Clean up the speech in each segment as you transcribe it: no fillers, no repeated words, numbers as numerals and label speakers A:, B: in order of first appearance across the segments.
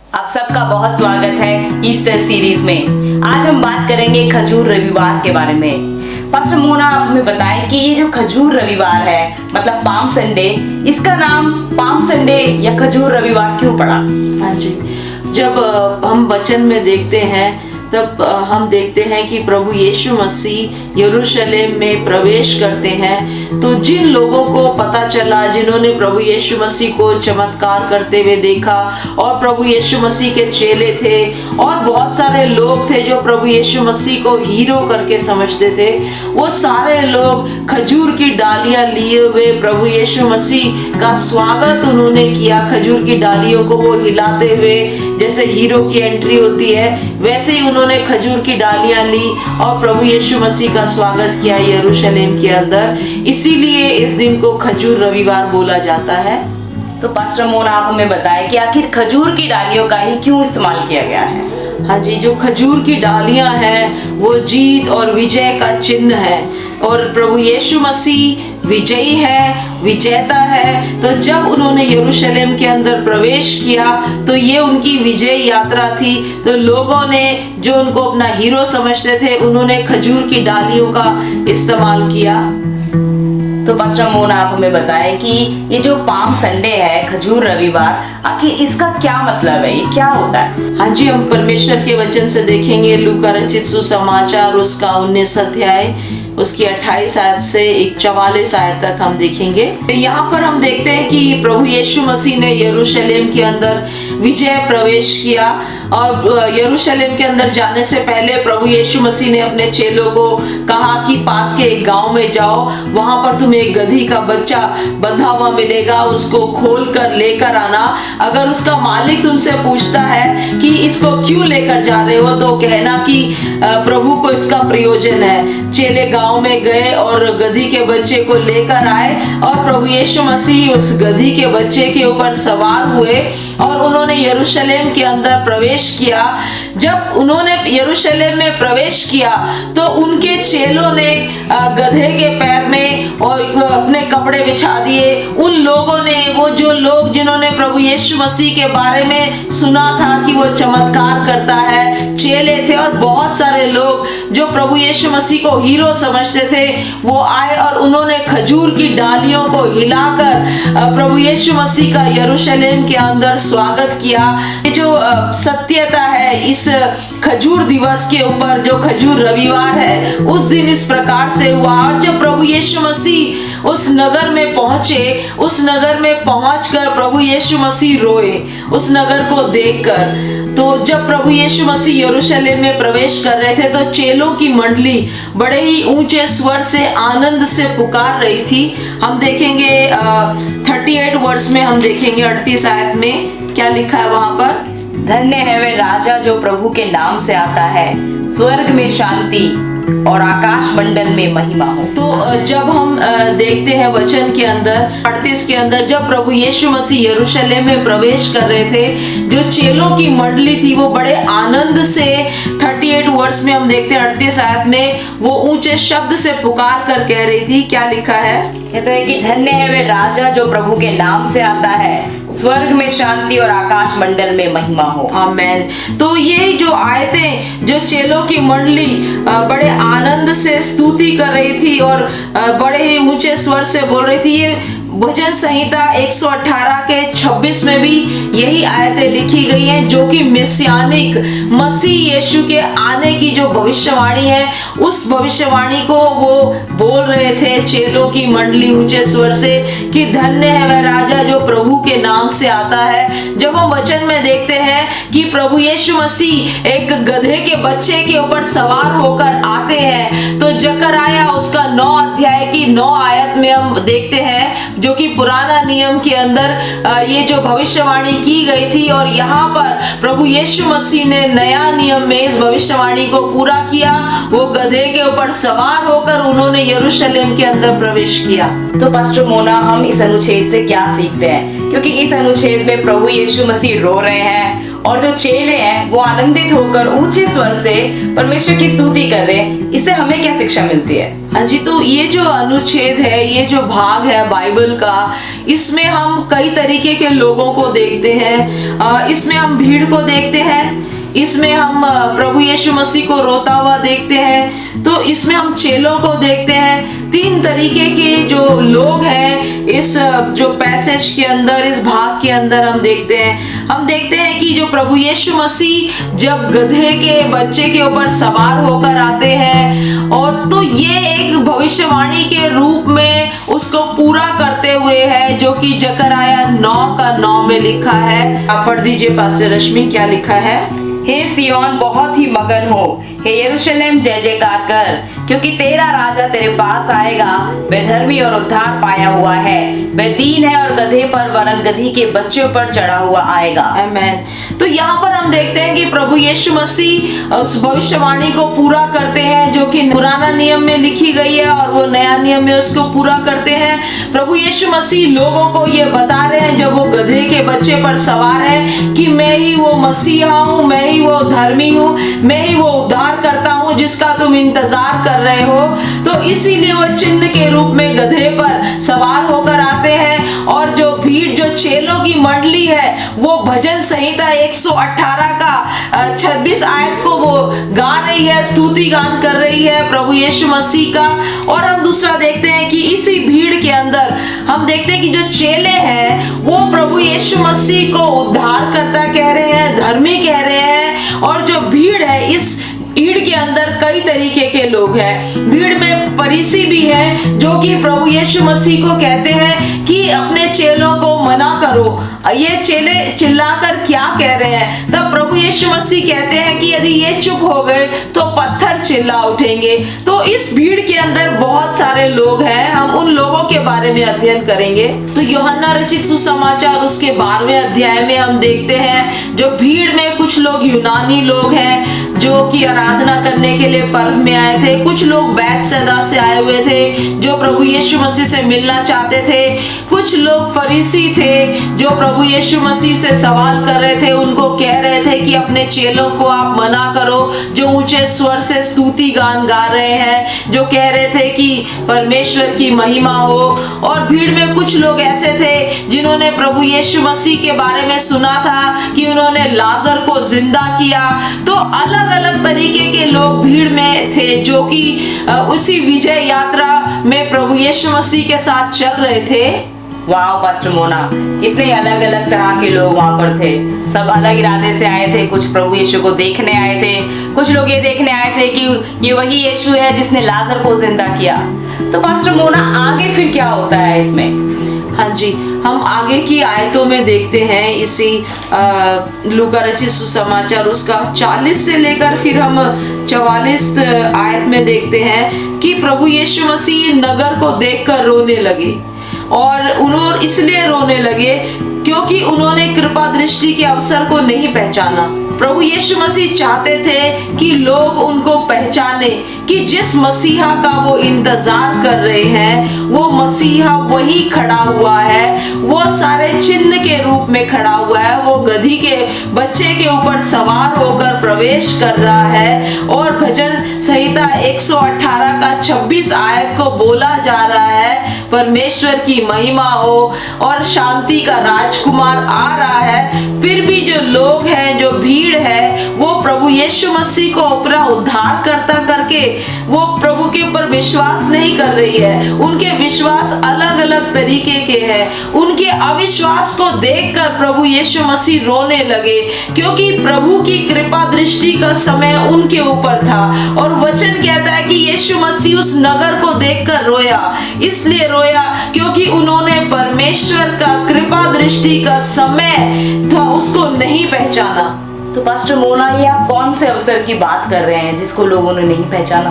A: आप सबका बहुत स्वागत है ईस्टर सीरीज में। आज हम बात करेंगे खजूर रविवार के बारे में। पास्टर मोना, आप हमें बताएं कि ये जो खजूर रविवार है, मतलब पाम संडे, इसका नाम पाम संडे या खजूर रविवार क्यों पड़ा?
B: हाँ जी, जब हम वचन में देखते हैं तब हम देखते हैं कि प्रभु यीशु मसीह यरूशलेम में प्रवेश करते हैं। तो जिन लोगों को पता चला, जिन्होंने प्रभु यीशु मसीह को चमत्कार करते हुए देखा और प्रभु यीशु मसीह के चेले थे और बहुत सारे लोग थे जो प्रभु यीशु मसीह को हीरो करके समझते थे, वो सारे लोग खजूर की डालियां लिए हुए प्रभु यीशु मसीह का स्वागत उन्होंने किया। खजूर की डालियों को वो हिलाते हुए, जैसे हीरो की एंट्री होती है वैसे ही उन्होंने खजूर की डालियां ली और प्रभु यीशु मसीह का स्वागत किया यरूशलेम के अंदर। इसीलिए इस दिन को खजूर रविवार बोला जाता है।
A: तो पास्टर मोना, आप हमें बताएं कि आखिर खजूर की डालियों का ही क्यों इस्तेमाल किया गया है?
B: हाँ जी, जो खजूर की डालियां हैं वो जीत और विजय का चिन्ह है और प्रभु यीशु मसीह विजयी है, विजेता है। तो जब उन्होंने यरूशलेम के अंदर प्रवेश किया तो ये उनकी विजय यात्रा थी। तो लोगों ने जो उनको अपना हीरो समझते थे, उन्होंने खजूर की डालियों का इस्तेमाल किया।
A: तो पास्टर मोना, आप हमें बताएं कि ये जो पाम संडे है, खजूर रविवार, आखिर इसका क्या मतलब है, ये क्या होता है?
B: हाँ जी, हम परमेश्वर के वचन से देखेंगे लूका रचित सुसमाचार उसका 19 अध्याय उसकी 28 आयत से 44 आयत तक हम देखेंगे। यहाँ पर हम देखते हैं कि प्रभु यीशु मसीह ने यरूशलेम के अंदर विजय प्रवेश किया और यरूशलेम के अंदर जाने से पहले प्रभु यीशु मसीह ने अपने चेलों को कहा कि पास के एक गांव में जाओ, वहां पर तुम्हें एक गधी का बच्चा बंधा हुआ मिलेगा, उसको खोल कर लेकर आना। अगर उसका मालिक तुमसे पूछता है कि इसको क्यों लेकर जा रहे हो, तो कहना कि प्रभु को इसका प्रयोजन है। चेले गांव में गए और गधी के बच्चे को लेकर आए और प्रभु यीशु मसीह उस गधी के बच्चे के ऊपर सवार हुए और उन्होंने यरूशलेम के अंदर प्रवेश किया। जब उन्होंने यरूशलेम में प्रवेश किया तो उनके चेलों ने गधे के पैर में और अपने कपड़े बिछा दिए। उन लोगों ने, वो जो लोग जिन्होंने प्रभु यीशु मसीह के बारे में सुना था कि वो चमत्कार करता है, चेले थे और बहुत सारे लोग जो प्रभु यीशु मसीह को हीरो समझते थे, वो आए और उन्होंने खजूर की डालियों को हिलाकर प्रभु यीशु मसीह का यरूशलेम के अंदर स्वागत किया। ये जो सत्यता है इस खजूर दिवस के ऊपर, जो खजूर रविवार है, उस दिन इस प्रकार से हुआ। और जब प्रभु यीशु मसीह उस नगर में पहुंचे, उस नगर में पहुंचकर प्रभु यीशु मसीह रोए उस नगर को देखकर। तो जब प्रभु यीशु मसीह यरूशलेम में प्रवेश कर रहे थे तो चेलों की मंडली बड़े ही ऊंचे स्वर से आनंद से पुकार रही थी। हम देखेंगे 38 वर्ष में, हम देखेंगे 38 आयत में क्या लिखा है वहां पर।
A: धन्य है वे राजा जो प्रभु के नाम से आता है, स्वर्ग में शांति और आकाश मंडल में महिमा हो।
B: तो जब हम देखते हैं वचन के अंदर 38 के अंदर, जब प्रभु यीशु मसीह यरूशलेम में प्रवेश कर रहे थे, जो चेलों की मंडली थी वो बड़े आनंद से 38 वर्ष में हम देखते हैं 38 आयत में वो ऊंचे शब्द से पुकार कर कह रही थी। क्या लिखा है?
A: कहते हैं कि धन्य है वे राजा जो प्रभु के नाम से आता है, स्वर्ग में शांति और आकाश मंडल में महिमा हो।
B: आमेन। तो ये जो आयतें, जो चेलों की मंडली बड़े आनंद से स्तुति कर रही थी और बड़े ही ऊंचे स्वर से बोल रही थी, ये भजन संहिता 118 के 26 में भी यही आयतें लिखी गई हैं, जो कि मेसियानिक मसीह यीशु के आने की जो भविष्यवाणी है, उस भविष्यवाणी को वो बोल रहे थे चेलों की मंडली ऊंचे स्वर से कि धन्य है वह राजा जो प्रभु के नाम से आता है। जब हम वचन में देखते हैं कि प्रभु यीशु मसीह एक गधे के बच्चे के ऊपर सवार होकर आते हैं, तो जकरयाह उसका 9 अध्याय की 9 आयत में हम देखते हैं, जो कि पुराना नियम के अंदर ये जो भविष्यवाणी की गई थी और यहाँ पर प्रभु यीशु मसीह ने नया नियम में इस भविष्यवाणी को पूरा किया। वो गधे के ऊपर सवार होकर उन्होंने यरूशलेम के अंदर प्रवेश किया।
A: तो पास्टर मोना, हम इस अनुच्छेद से क्या सीखते हैं? क्योंकि इस अनुच्छेद में प्रभु यीशु मसीह रो रहे हैं और जो चेले हैं वो आनंदित होकर ऊंचे स्वर से परमेश्वर की स्तुति कर रहे हैं, इससे हमें क्या शिक्षा मिलती है?
B: हाँ जी, तो ये जो अनुच्छेद है, ये जो भाग है बाइबल का, इसमें हम कई तरीके के लोगों को देखते हैं। इसमें हम भीड़ को देखते हैं, इसमें हम प्रभु यीशु मसीह को रोता हुआ देखते हैं, तो इसमें हम चेलों को देखते हैं। 3 तरीके के जो लोग हैं इस जो पैसेज के अंदर, इस भाग के अंदर हम देखते हैं। हम देखते हैं कि जो प्रभु यीशु मसीह जब गधे के बच्चे के ऊपर सवार होकर आते हैं, और तो ये एक भविष्यवाणी के रूप में उसको पूरा करते हुए है, जो कि जकरयाह 9:9 में लिखा है। आप पढ़ दीजिए पास्टर रश्मि, क्या लिखा है?
A: हे सियोन बहुत ही मगन हो, हे यरूशलेम जय जयकार कर, क्योंकि तेरा राजा तेरे पास आएगा, वह धर्मी और उद्धार पाया हुआ है, वह दीन है और गधे पर वरन गधी के बच्चों पर चढ़ा हुआ आएगा।
B: आमेन। तो यहाँ पर हम देखते हैं कि प्रभु यीशु मसीह उस भविष्यवाणी को पूरा करते हैं जो कि पुराना नियम में लिखी गई है, और वो नया नियम में उसको पूरा करते हैं। प्रभु यीशु मसीह लोगों को ये बता रहे हैं जब वो गधे के बच्चे पर सवार है कि मैं ही वो मसीहा हूँ, मैं ही वो धर्मी हूँ, मैं ही वो उद्धार करता हूँ जिसका तुम इंतजार कर रहे हो। तो इसीलिए वो चिन्ह के रूप में गधे पर सवार होकर आते हैं, और जो भीड़, जो चेलों की मंडली है, वो भजन संहिता 118 का 26 आयत को वो गा रही है, स्तुति गान कर रही है प्रभु यीशु मसीह का। और हम दूसरा देखते हैं कि इसी भीड़ के अंदर हम देखते हैं कि जो चेले हैं वो प्रभु यीशु मसीह को उद्धारकर्ता कह रहे हैं, धर्मी कह रहे हैं। और जो भीड़ है, इस भीड़ के अंदर कई तरीके के लोग हैं। भीड़ में फरीसी भी हैं जो कि प्रभु यीशु मसीह को कहते हैं कि अपने चेलों को मना करो। ये चेले चिल्लाकर क्या कह रहे हैं? तब प्रभु यीशु मसीह कहते हैं कि यदि ये चुप हो गए तो पत्थर चिल्ला उठेंगे। तो इस भीड़ के अंदर बहुत सारे लोग हैं, हम उन लोगों के बारे में अध्ययन करेंगे। तो यूहन्ना रचित सुसमाचार उसके 12वें अध्याय में हम देखते हैं जो भीड़ में कुछ लोग यूनानी लोग हैं जो कि आराधना करने के लिए पर्व में आए थे। कुछ लोग बैतसैदा से आए हुए थे जो प्रभु यीशु मसीह से मिलना चाहते थे। कुछ लोग फरीसी थे जो प्रभु यीशु मसीह से सवाल कर रहे थे, उनको कह रहे थे कि अपने चेलों को आप मना करो, जो ऊंचे स्वर से स्तुति गान गा रहे हैं, जो कह रहे थे कि परमेश्वर की महिमा हो। और भीड़ में कुछ लोग ऐसे थे जिन्होंने प्रभु यीशु मसीह के बारे में सुना था कि उन्होंने लाजर को जिंदा किया। तो अलग अलग तरीके के लोग भीड़ में थे जो कि उसी विजय यात्रा में प्रभु यीशु मसीह के साथ चल रहे थे।
A: वाह पास्टर मोना, कितने अलग अलग तरह के लोग वहाँ पर थे। सब अलग इरादे से आए थे। कुछ प्रभु यीशु को देखने आए थे, कुछ लोग ये देखने आए थे कि ये वही यीशु है जिसने लाजर को जिंदा किया। तो पास्टर मोना आगे फिर क्या होता है इसमें?
B: हाँ जी, हम आगे की आयतों में देखते हैं इसी लूका रचित सुसमाचार उसका 40 से लेकर फिर हम 44 आयत में देखते हैं कि प्रभु यीशु मसीह नगर को देखकर रोने लगे। और उन्होंने इसलिए रोने लगे क्योंकि उन्होंने कृपा दृष्टि के अवसर को नहीं पहचाना। प्रभु यीशु मसीह चाहते थे कि लोग उनको पहचाने कि जिस मसीहा का वो इंतजार कर रहे हैं वो मसीहा वही खड़ा हुआ है, वो सारे चिन्ह के रूप में खड़ा हुआ है, वो गधी के बच्चे के ऊपर सवार होकर प्रवेश कर रहा है। और भजन संहिता 118 का 26 आयत को बोला जा रहा है, परमेश्वर की महिमा हो और शांति का राजकुमार आ रहा है। फिर भी जो लोग हैं, जो भीड़ है, वो प्रभु यीशु मसीह को अपना उद्धार करता करके वो प्रभु के ऊपर विश्वास नहीं कर रही है। उनके विश्वास अलग अलग तरीके के हैं। उनके अविश्वास को देखकर प्रभु यीशु मसीह रोने लगे क्योंकि प्रभु की कृपा दृष्टि का समय उनके ऊपर था। और वचन कहता है कि यीशु मसीह उस नगर को देखकर रोया। इसलिए रोया क्योंकि उन्होंने परमेश्वर का कृपा दृष्टि का समय था उसको नहीं पहचाना।
A: तो पास्टर मोना, ये आप कौन से अवसर की बात कर रहे हैं जिसको लोगों ने नहीं पहचाना?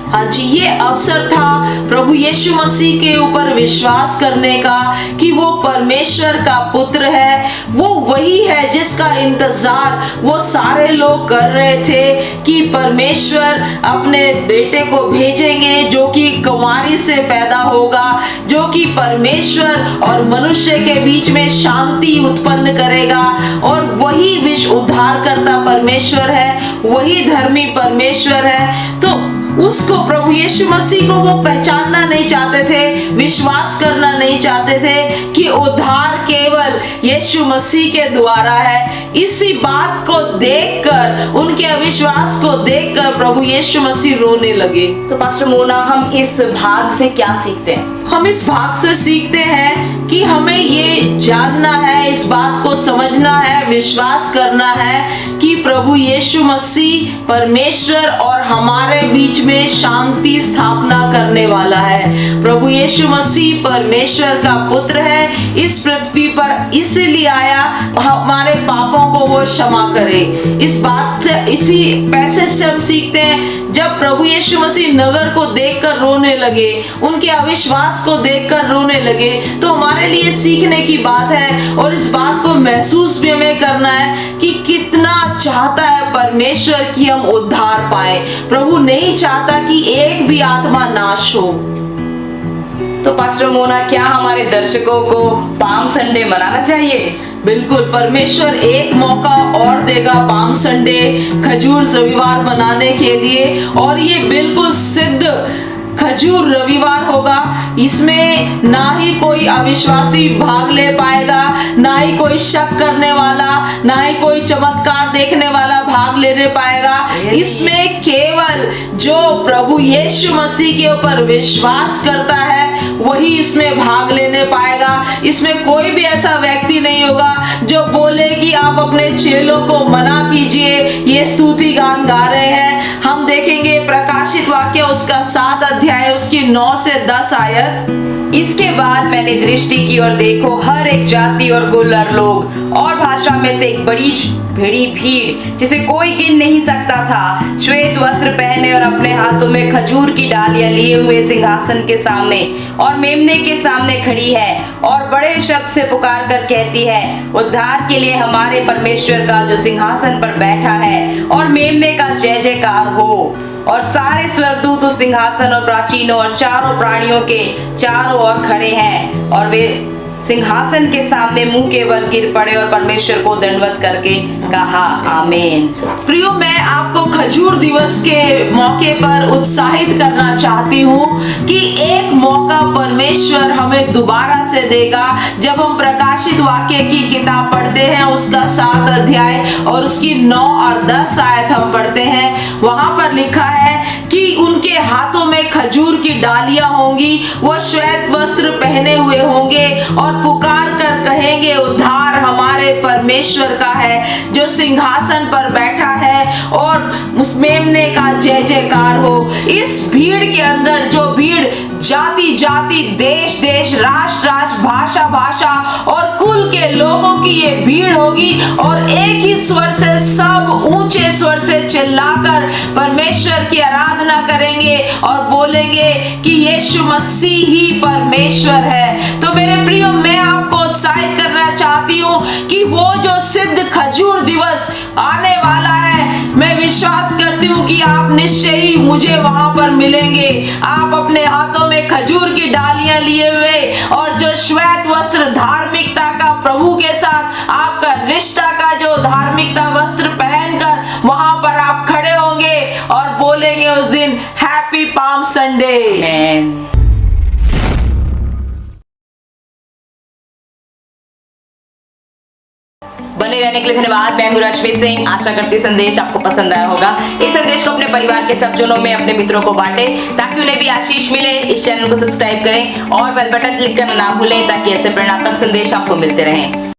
B: हाँ जी, ये अवसर था प्रभु यीशु मसीह के ऊपर विश्वास करने का कि वो परमेश्वर का पुत्र है। वो वही है जिसका इंतजार वो सारे लोग कर रहे थे कि परमेश्वर अपने बेटे को भेजेंगे जो कि कुंवारी से पैदा होगा, जो कि परमेश्वर और मनुष्य के बीच में शांति उत्पन्न करेगा। और वही विश्व उद्धारकर्ता परमेश्वर है, वही धर्मी परमेश्वर है। तो उसको प्रभु यीशु मसीह को वो पहचानना नहीं चाहते थे, विश्वास करना नहीं चाहते थे कि उद्धार केवल यीशु मसीह के द्वारा है। इसी बात को देखकर, उनके अविश्वास को देखकर प्रभु यीशु मसीह रोने लगे।
A: तो पास्टर मोना, हम इस भाग से क्या सीखते हैं?
B: हम इस भाग से सीखते हैं कि हमें ये जानना है, इस बात को समझना है, विश्वास करना है कि प्रभु यीशु मसीह परमेश्वर और हमारे बीच में शांति स्थापना करने वाला है। प्रभु यीशु मसीह परमेश्वर का पुत्र है, इस पृथ्वी पर इसलिए आया हमारे पापों को वो क्षमा करे। इस बात से, इसी पैसेज से हम सीखते हैं, जब प्रभु यीशु मसीह नगर को देखकर रोने लगे, उनके अविश्वास को देखकर रोने लगे, तो हमारे लिए सीखने की बात है और इस बात को महसूस भी हमें करना है कि कितना चाहता है परमेश्वर कि हम उद्धार पाए। प्रभु नहीं चाहता कि एक भी आत्मा नाश हो।
A: तो पास्टर मोना, क्या हमारे दर्शकों को पाम संडे मनाना चाहिए?
B: बिल्कुल, परमेश्वर एक मौका और देगा पाम संडे, खजूर रविवार मनाने के लिए, और ये बिल्कुल सिद्ध खजूर रविवार होगा। इसमें ना ही कोई अविश्वासी भाग ले पाएगा, ना ही कोई शक करने वाला, ना ही कोई चमत्कार देखने वाला भाग लेने पाएगा। इसमें केवल जो प्रभु यीशु मसीह के ऊपर विश्वास करता है वही इसमें भाग लेने पाएगा। इसमें कोई भी ऐसा व्यक्ति नहीं होगा जो बोले कि आप अपने चेलों को मना कीजिए, ये स्तुति गान गा रहे हैं। हम देखेंगे प्रकाशित वाक्य उसका 7 अध्याय उसकी 9 से 10 आयत।
A: इसके बाद मैंने दृष्टि की और देखो, हर एक जाति और कुल और लोग और भाषा में से एक बड़ी भीड़ जिसे कोई गिन नहीं सकता था, श्वेत वस्त्र पहने और अपने हाथों में खजूर की डालियां लिए हुए सिंहासन के सामने और मेमने के सामने खड़ी है और बड़े शब्द से पुकार कर कहती है, उद्धार के लिए हमारे परमेश्वर का जो सिंहासन पर बैठा है और मेमने का जय जयकार हो। और सारे स्वर्गदूत उस सिंहासन और प्राचीनों और चारों प्राणियों के चारों ओर खड़े हैं और वे सिंहासन के सामने मुंह के बल गिर पड़े और परमेश्वर को दंडवत करके कहा, आमीन।
B: प्रियो, मैं आपको खजूर दिवस के मौके पर उत्साहित करना चाहती हूँ कि एक मौका परमेश्वर हमें दोबारा से देगा। जब हम प्रकाशित वाक्य की किताब पढ़ते हैं, उसका 7 अध्याय और उसकी 9 और 10 आयत हम पढ़ते हैं, वहां पर लिखा है कि उनके हाथों में खजूर की डालियां होंगी, वो श्वेत वस्त्र पहने हुए होंगे और पुकार कर कहेंगे, उद्धार हमारे परमेश्वर का है जो सिंहासन पर बैठा है और उस मेमने का जय जयकार हो। इस भीड़ के अंदर, जो भीड़ जाति जाति, देश देश, राष्ट्र राष्ट्र, भाषा भाषा और कुल के लोगों की ये भीड़ होगी और एक ही स्वर से सब ऊंचे स्वर से चिल्लाकर परमेश्वर की आराधना करेंगे और बोलेंगे कि यीशु मसीह ही परमेश्वर है। तो मेरे प्रियो, मैं आपको उत्साहित करना चाहती हूँ कि वो जो सिद्ध खजूर दिवस आने वाला है, मैं विश्वास करती हूँ कि आप निश्चय ही मुझे वहां पर मिलेंगे। आप अपने हाथों में खजूर की डालियां लिए हुए और जो श्वेत वस्त्र, धार्मिकता का, प्रभु के साथ आपका रिश्ता का जो धार्मिकता वस्त्र पहनकर वहां पर आप खड़े होंगे और बोलेंगे उस दिन, हैप्पी पाम संडे।
A: बने रहने के लिए धन्यवाद। मैं हूं रश्मि सिंह। आशा करती संदेश आपको पसंद आया होगा। इस संदेश को अपने परिवार के सब जनों में, अपने मित्रों को बांटे ताकि उन्हें भी आशीष मिले। इस चैनल को सब्सक्राइब करें और बेल बटन क्लिक करना ना भूलें ताकि ऐसे प्रेरणात्मक संदेश आपको मिलते रहें।